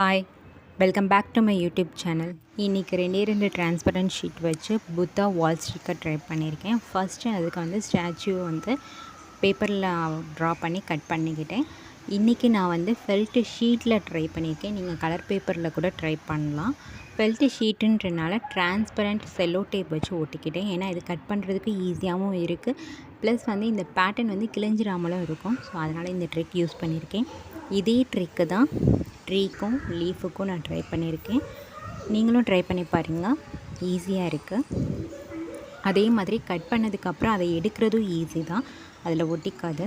Hi, welcome back to my YouTube channel. இன்றைக்கி ரெண்டு transparent sheet வச்சு புத்தா வால் ஸ்டிக்கர் ட்ரை பண்ணியிருக்கேன். ஃபஸ்ட்டு அதுக்கு வந்து ஸ்டாச்சு வந்து பேப்பரில் ட்ரா பண்ணி கட் பண்ணிக்கிட்டேன். இன்றைக்கி நான் வந்து ஃபெல்ட்டு ஷீட்டில் ட்ரை பண்ணியிருக்கேன். நீங்கள் கலர் பேப்பரில் கூட ட்ரை பண்ணலாம். ஃபெல்ட்டு ஷீட்டுன்றனால டிரான்ஸ்பரண்ட் செல்லோ டேப் வச்சு ஒட்டிக்கிட்டேன். ஏன்னா இது கட் பண்ணுறதுக்கு ஈஸியாகவும் இருக்குது. ப்ளஸ் வந்து இந்த பேட்டர்ன் வந்து கிழிஞ்சிராமலும் இருக்கும். ஸோ அதனால் இந்த ட்ரிக் யூஸ் பண்ணியிருக்கேன். இதே ட்ரிக்கு தான் ட்ரீக்கும் லீஃபுக்கும் நான் ட்ரை பண்ணியிருக்கேன். நீங்களும் ட்ரை பண்ணி பாருங்கள், ஈஸியாக இருக்குது. அதே மாதிரி கட் பண்ணதுக்கப்புறம் அதை எடுக்கிறதும் ஈஸி தான், அதில் ஒட்டிக்காது.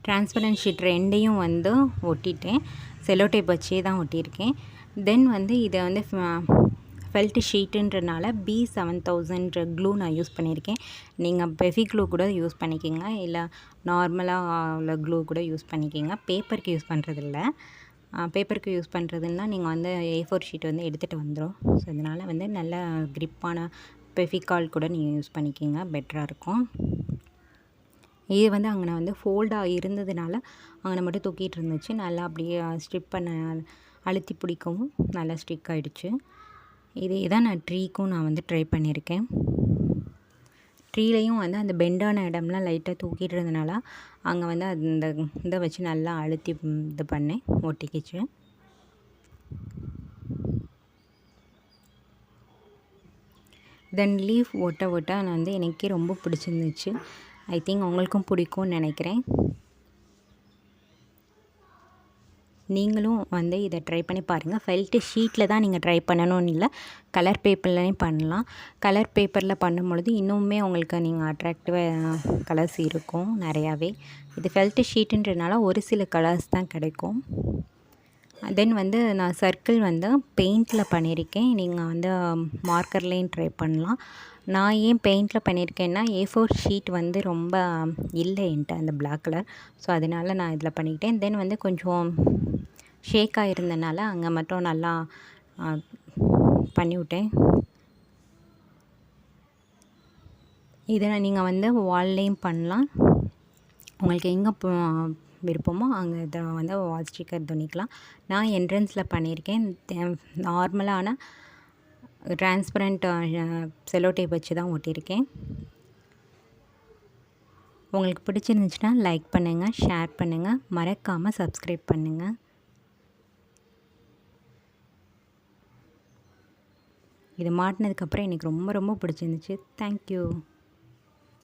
டிரான்ஸ்பரண்ட் ஷீட் ரெண்டையும் வந்து ஒட்டிட்டேன். செல்லோ டேப் வச்சே தான் ஒட்டியிருக்கேன். தென் வந்து இதை வந்து ஃபெல்ட் ஷீட்டுன்றனால B7000 க்ளூ நான் யூஸ் பண்ணியிருக்கேன். நீங்கள் பெஃபி க்ளூ கூட யூஸ் பண்ணிக்கிங்க, இல்லை நார்மலாக உள்ள க்ளூ கூட யூஸ் பண்ணிக்கிங்க. பேப்பருக்கு யூஸ் பண்ணுறதில்ல. பேப்பருக்கு யூஸ் பண்ணுறதுன்னா நீங்கள் வந்து A4 ஷீட் வந்து எடுத்துகிட்டு வந்துடும். ஸோ அதனால் வந்து நல்ல க்ரிப்பான பெஃபிகால் கூட நீங்கள் யூஸ் பண்ணிக்கிங்க, பெட்டராக இருக்கும். இது வந்து அங்கே வந்து ஃபோல்டாக இருந்ததுனால அங்கே மட்டும் தூக்கிட்டு இருந்துச்சு. நல்லா அப்படியே ஸ்டிக் பண்ண அழுத்தி பிடிக்கவும் நல்லா ஸ்டிக் ஆகிடுச்சு. இதே தான் நான் ட்ரீக்கும் நான் வந்து ட்ரை பண்ணியிருக்கேன். ட்ரீலையும் வந்து அந்த பெண்டான இடம்லாம் லைட்டாக தூக்கிட்டு இருந்ததுனால அங்கே வந்து அந்த இதை வச்சு நல்லா அழுத்தி இது பண்ணேன், ஒட்டிக்கிச்சு. தென் லீஃப் ஒட்ட நான் வந்து எனக்கே ரொம்ப பிடிச்சிருந்துச்சு. ஐ திங்க் உங்களுக்கும் பிடிக்கும்னு நினைக்கிறேன். நீங்களும் வந்து இதை ட்ரை பண்ணி பாருங்கள். ஃபெல்ட்டு ஷீட்டில் தான் நீங்கள் ட்ரை பண்ணணும்னு இல்லை, கலர் பேப்பர்லேயும் பண்ணலாம். கலர் பேப்பரில் பண்ணும்பொழுது இன்னுமே உங்களுக்கு நீங்கள் அட்ராக்டிவாக கலர்ஸ் இருக்கும் நிறையாவே. இது ஃபெல்ட்டு ஷீட்டுன்றனால ஒரு சில கலர்ஸ் தான் கிடைக்கும். தென் வந்து நான் சர்க்கிள் வந்து பெயிண்டில் பண்ணியிருக்கேன். நீங்கள் வந்து மார்க்கர்லேயும் ட்ரை பண்ணலாம். நான் ஏன் பெயிண்டில் பண்ணியிருக்கேன்னா, A4 ஷீட் வந்து ரொம்ப இல்லை என்கிட்ட, அந்த பிளாக் கலர். ஸோ அதனால நான் இதில் பண்ணிக்கிட்டேன். தென் வந்து கொஞ்சம் ஷேக்காக இருந்தனால அங்கே மட்டும் நல்லா பண்ணிவிட்டேன். இதை நீங்கள் வந்து வால்லையும் பண்ணலாம். உங்களுக்கு எங்கே விருப்பமோ அங்கே இதை வந்து வால் ஸ்டிக்கர் துணிக்கலாம். நான் என்ட்ரன்ஸில் பண்ணியிருக்கேன். நார்மலான டிரான்ஸ்பரண்ட் செல்லோ டேப் வச்சு தான் ஒட்டியிருக்கேன். உங்களுக்கு பிடிச்சிருந்துச்சுன்னா லைக் பண்ணுங்கள், ஷேர் பண்ணுங்கள், மறக்காமல் சப்ஸ்கிரைப் பண்ணுங்கள். இது மாட்டினதுக்கப்புறம் எனக்கு ரொம்ப ரொம்ப பிடிச்சிருந்துச்சு. தேங்க்யூ.